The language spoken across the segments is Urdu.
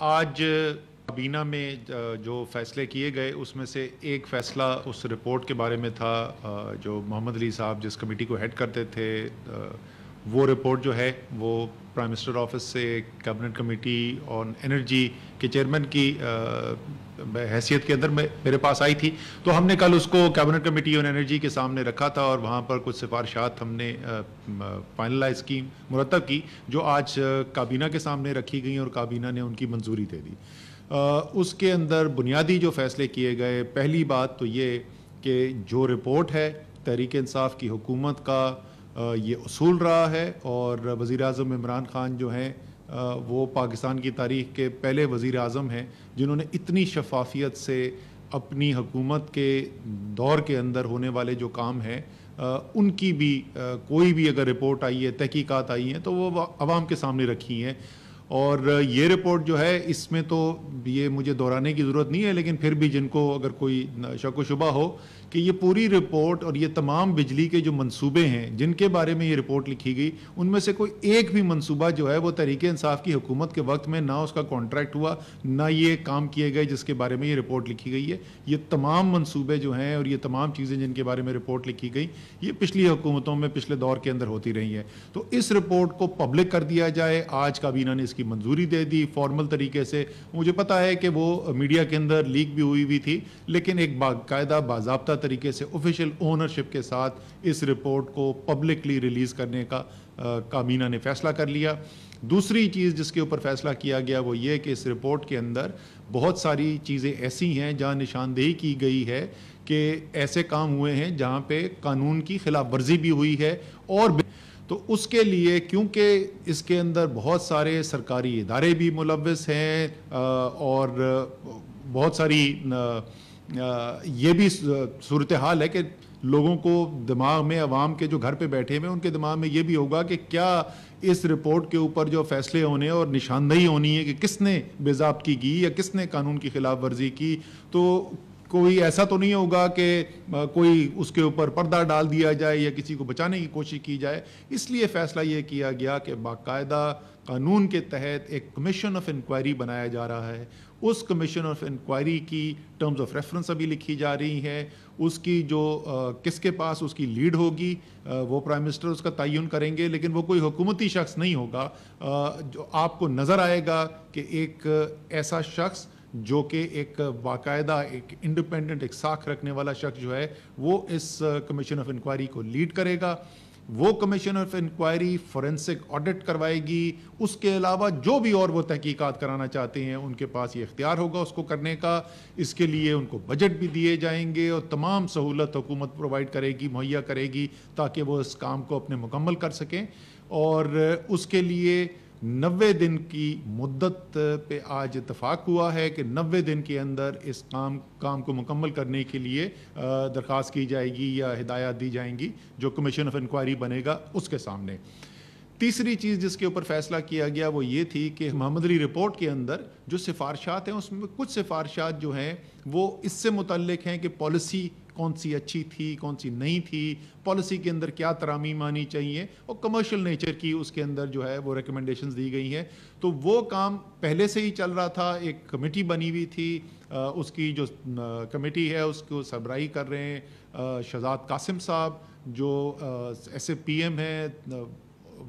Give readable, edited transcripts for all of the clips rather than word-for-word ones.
آج کابینہ میں جو فیصلے کیے گئے اس میں سے ایک فیصلہ اس رپورٹ کے بارے میں تھا جو محمد علی صاحب جس کمیٹی کو ہیڈ کرتے تھے، وہ رپورٹ جو ہے وہ پرائم منسٹر آفس سے کیبنٹ کمیٹی آن انرجی کے چیئرمین کی حیثیت کے اندر میرے پاس آئی تھی. تو ہم نے کل اس کو کیبنٹ کمیٹی آن انرجی کے سامنے رکھا تھا اور وہاں پر کچھ سفارشات ہم نے فائنلائز کی، مرتب کی، جو آج کابینہ کے سامنے رکھی گئیں اور کابینہ نے ان کی منظوری دے دی. اس کے اندر بنیادی جو فیصلے کیے گئے، پہلی بات تو یہ کہ جو رپورٹ ہے تحریک انصاف کی حکومت کا یہ اصول رہا ہے، اور وزیر اعظم عمران خان جو ہیں وہ پاکستان کی تاریخ کے پہلے وزیر اعظم ہیں جنہوں نے اتنی شفافیت سے اپنی حکومت کے دور کے اندر ہونے والے جو کام ہیں ان کی بھی کوئی بھی اگر رپورٹ آئی ہے، تحقیقات آئی ہیں تو وہ عوام کے سامنے رکھی ہیں. اور یہ رپورٹ جو ہے اس میں تو یہ مجھے دہرانے کی ضرورت نہیں ہے، لیکن پھر بھی جن کو اگر کوئی شک و شبہ ہو کہ یہ پوری رپورٹ اور یہ تمام بجلی کے جو منصوبے ہیں جن کے بارے میں یہ رپورٹ لکھی گئی، ان میں سے کوئی ایک بھی منصوبہ جو ہے وہ تحریک انصاف کی حکومت کے وقت میں نہ اس کا کانٹریکٹ ہوا، نہ یہ کام کیے گئے جس کے بارے میں یہ رپورٹ لکھی گئی ہے. یہ تمام منصوبے جو ہیں اور یہ تمام چیزیں جن کے بارے میں رپورٹ لکھی گئی، یہ پچھلی حکومتوں میں پچھلے دور کے اندر ہوتی رہی ہیں. تو اس رپورٹ کو پبلک کر دیا جائے. آج کابینہ نے اس کی منظوری دے دی فارمل طریقے سے. مجھے پتا ہے کہ وہ میڈیا کے اندر لیک بھی ہوئی تھی، لیکن ایک باقاعدہ باضابطہ طریقے سے آفیشیل اونرشپ کے ساتھ اس رپورٹ کو پبلکلی ریلیز کرنے کا کابینہ نے فیصلہ کر لیا. دوسری چیز جس کے اوپر فیصلہ کیا گیا وہ یہ کہ اس رپورٹ کے اندر بہت ساری چیزیں ایسی ہیں جہاں نشاندہی کی گئی ہے کہ ایسے کام ہوئے ہیں جہاں پہ قانون کی خلاف ورزی بھی ہوئی ہے. اور تو اس کے لیے کیونکہ اس کے اندر بہت سارے سرکاری ادارے بھی ملوث ہیں اور بہت ساری یہ بھی صورتحال ہے کہ لوگوں کو دماغ میں، عوام کے جو گھر پہ بیٹھے ہوئے ان کے دماغ میں یہ بھی ہوگا کہ کیا اس رپورٹ کے اوپر جو فیصلے ہونے اور نشاندہی ہونی ہے کہ کس نے بے ضابطگی کی یا کس نے قانون کی خلاف ورزی کی، تو کوئی ایسا تو نہیں ہوگا کہ کوئی اس کے اوپر پردہ ڈال دیا جائے یا کسی کو بچانے کی کوشش کی جائے. اس لیے فیصلہ یہ کیا گیا کہ باقاعدہ قانون کے تحت ایک کمیشن آف انکوائری بنایا جا رہا ہے. اس کمیشن آف انکوائری کی ٹرمز آف ریفرنس ابھی لکھی جا رہی ہیں. اس کی جو کس کے پاس اس کی لیڈ ہوگی وہ پرائم منسٹر اس کا تعین کریں گے، لیکن وہ کوئی حکومتی شخص نہیں ہوگا. جو آپ کو نظر آئے گا کہ ایک ایسا شخص جو کہ ایک باقاعدہ ایک انڈیپینڈنٹ ایک ساکھ رکھنے والا شخص جو ہے وہ اس کمیشن آف انکوائری کو لیڈ کرے گا. وہ commission of inquiry forensic audit کروائے گی. اس کے علاوہ جو بھی اور وہ تحقیقات کرانا چاہتے ہیں ان کے پاس یہ اختیار ہوگا اس کو کرنے کا. اس کے لیے ان کو بجٹ بھی دیے جائیں گے اور تمام سہولت حکومت پرووائڈ کرے گی، مہیا کرے گی تاکہ وہ اس کام کو اپنے مکمل کر سکیں. اور اس کے لیے 90 دن کی مدت پہ آج اتفاق ہوا ہے کہ 90 دن کے اندر اس کام کو مکمل کرنے کے لیے درخواست کی جائے گی یا ہدایات دی جائیں گی جو کمیشن آف انکوائری بنے گا اس کے سامنے. تیسری چیز جس کے اوپر فیصلہ کیا گیا وہ یہ تھی کہ محمد علی رپورٹ کے اندر جو سفارشات ہیں اس میں کچھ سفارشات جو ہیں وہ اس سے متعلق ہیں کہ پالیسی کون سی اچھی تھی، کون سی نہیں تھی، پالیسی کے اندر کیا ترامیم آنی چاہیے، اور کمرشل نیچر کی اس کے اندر جو ہے وہ ریکمنڈیشنز دی گئی ہیں. تو وہ کام پہلے سے ہی چل رہا تھا. ایک کمیٹی بنی ہوئی تھی، اس کی جو کمیٹی ہے اس کو سربراہی کر رہے ہیں شہزاد قاسم صاحب جو ایس اے پی ایم ہیں،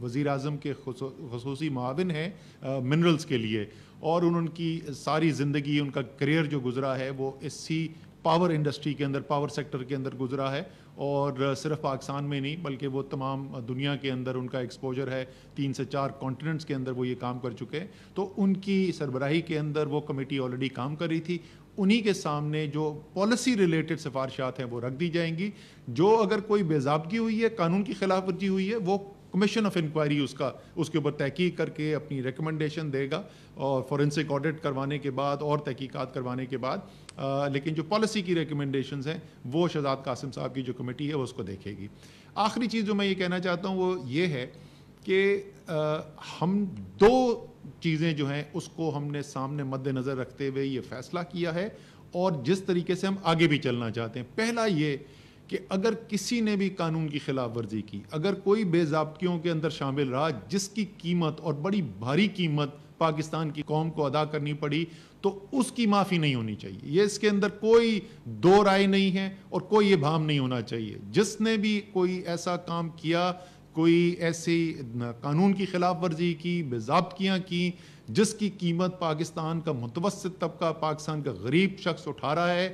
وزیر اعظم کے خصوصی معاون ہیں منرلز کے لیے. اور ان کی ساری زندگی، ان کا کریئر جو گزرا ہے وہ اسی پاور انڈسٹری کے اندر، پاور سیکٹر کے اندر گزرا ہے. اور صرف پاکستان میں نہیں بلکہ وہ تمام دنیا کے اندر ان کا ایکسپوجر ہے. 3 سے 4 کانٹیننٹس کے اندر وہ یہ کام کر چکے ہیں. تو ان کی سربراہی کے اندر وہ کمیٹی آلریڈی کام کر رہی تھی. انہی کے سامنے جو پالیسی ریلیٹڈ سفارشات ہیں وہ رکھ دی جائیں گی. جو اگر کوئی بے ضابطگی ہوئی ہے، قانون کی خلاف ورزی ہوئی ہے، وہ کمیشن آف انکوائری اس کے اوپر تحقیق کر کے اپنی ریکمنڈیشن دے گا اور فورینسک آڈٹ کروانے کے بعد اور تحقیقات کروانے کے بعد. لیکن جو پالیسی کی ریکمنڈیشنز ہیں وہ شہزاد قاسم صاحب کی جو کمیٹی ہے وہ اس کو دیکھے گی. آخری چیز جو میں یہ کہنا چاہتا ہوں وہ یہ ہے کہ ہم 2 چیزیں جو ہیں اس کو ہم نے سامنے مد نظر رکھتے ہوئے یہ فیصلہ کیا ہے اور جس طریقے سے ہم آگے بھی چلنا چاہتے ہیں. پہلا یہ کہ اگر کسی نے بھی قانون کی خلاف ورزی کی، اگر کوئی بے ضابطگیوں کے اندر شامل رہا جس کی قیمت اور بڑی بھاری قیمت پاکستان کی قوم کو ادا کرنی پڑی تو اس کی معافی نہیں ہونی چاہیے. یہ اس کے اندر کوئی دو رائے نہیں ہے اور کوئی یہ بھام نہیں ہونا چاہیے. جس نے بھی کوئی ایسا کام کیا, کوئی ایسی قانون کی خلاف ورزی کی, بے ضابطگیاں کی, جس کی قیمت پاکستان کا متوسط طبقہ, پاکستان کا غریب شخص اٹھا رہا ہے,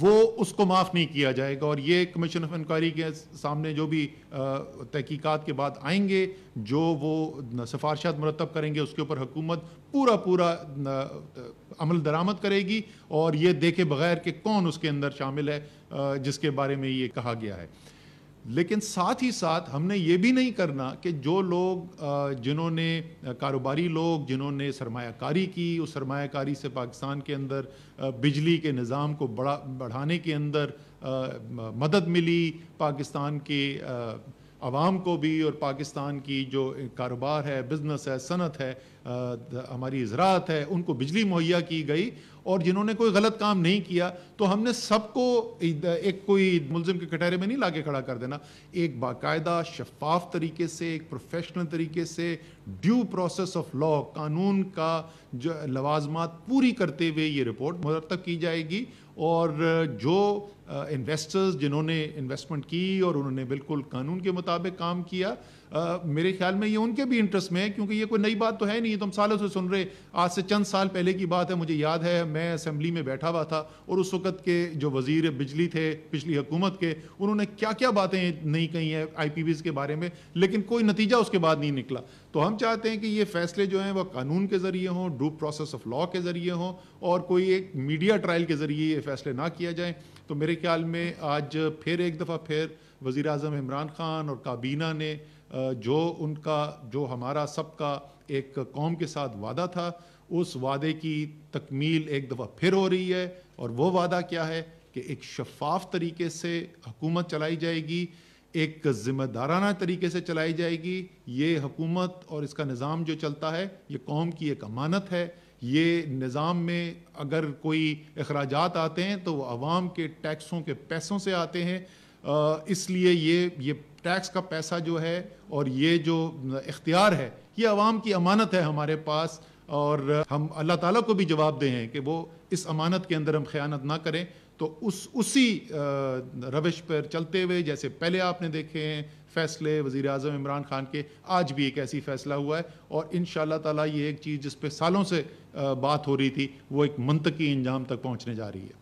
وہ اس کو معاف نہیں کیا جائے گا. اور یہ کمیشن آف انکوائری کے سامنے جو بھی تحقیقات کے بعد آئیں گے, جو وہ سفارشات مرتب کریں گے, اس کے اوپر حکومت پورا عمل درآمد کرے گی اور یہ دیکھے بغیر کہ کون اس کے اندر شامل ہے جس کے بارے میں یہ کہا گیا ہے. لیکن ساتھ ہی ساتھ ہم نے یہ بھی نہیں کرنا کہ جو لوگ جنہوں نے کاروباری لوگ جنہوں نے سرمایہ کاری کی, اس سرمایہ کاری سے پاکستان کے اندر بجلی کے نظام کو بڑھانے کے اندر مدد ملی, پاکستان کے عوام کو بھی, اور پاکستان کی جو کاروبار ہے, بزنس ہے, صنعت ہے, ہماری زراعت ہے, ان کو بجلی مہیا کی گئی, اور جنہوں نے کوئی غلط کام نہیں کیا تو ہم نے سب کو ایک کوئی ملزم کے کٹہرے میں نہیں لا کے کھڑا کر دینا. ایک باقاعدہ شفاف طریقے سے, ایک پروفیشنل طریقے سے, ڈیو پروسیس آف لا, قانون کا جو لوازمات پوری کرتے ہوئے یہ رپورٹ مرتب کی جائے گی. اور جو انویسٹرز جنہوں نے انویسٹمنٹ کی اور انہوں نے بالکل قانون کے مطابق کام کیا, میرے خیال میں یہ ان کے بھی انٹرسٹ میں ہے, کیونکہ یہ کوئی نئی بات تو ہے نہیں, تو ہم سالوں سے سن رہے. آج سے چند سال پہلے کی بات ہے, مجھے یاد ہے میں اسمبلی میں بیٹھا ہوا تھا اور اس وقت کے جو وزیر بجلی تھے پچھلی حکومت کے, انہوں نے کیا کیا باتیں نہیں کہی ہیں آئی پی ویز کے بارے میں, لیکن کوئی نتیجہ اس کے بعد نہیں نکلا. تو ہم چاہتے ہیں کہ یہ فیصلے جو ہیں وہ قانون کے ذریعے ہوں, ڈیو پروسیس آف لا کے ذریعے ہوں, اور کوئی ایک میڈیا ٹرائل کے ذریعے یہ فیصلے نہ کیا جائیں. تو میرے خیال میں آج پھر ایک دفعہ پھر وزیر اعظم عمران خان اور کابینہ نے جو ہمارا سب کا ایک قوم کے ساتھ وعدہ تھا, اس وعدے کی تکمیل ایک دفعہ پھر ہو رہی ہے. اور وہ وعدہ کیا ہے کہ ایک شفاف طریقے سے حکومت چلائی جائے گی, ایک ذمہ دارانہ طریقے سے چلائی جائے گی. یہ حکومت اور اس کا نظام جو چلتا ہے یہ قوم کی ایک امانت ہے. یہ نظام میں اگر کوئی اخراجات آتے ہیں تو وہ عوام کے ٹیکسوں کے پیسوں سے آتے ہیں, اس لیے یہ ٹیکس کا پیسہ جو ہے اور یہ جو اختیار ہے یہ عوام کی امانت ہے ہمارے پاس, اور ہم اللہ تعالیٰ کو بھی جواب دہ ہیں کہ وہ اس امانت کے اندر ہم خیانت نہ کریں. تو اسی روش پر چلتے ہوئے, جیسے پہلے آپ نے دیکھے ہیں فیصلے وزیر اعظم عمران خان کے, آج بھی ایک ایسی فیصلہ ہوا ہے, اور انشاءاللہ تعالیٰ یہ ایک چیز جس پہ سالوں سے بات ہو رہی تھی وہ ایک منطقی انجام تک پہنچنے جا رہی ہے.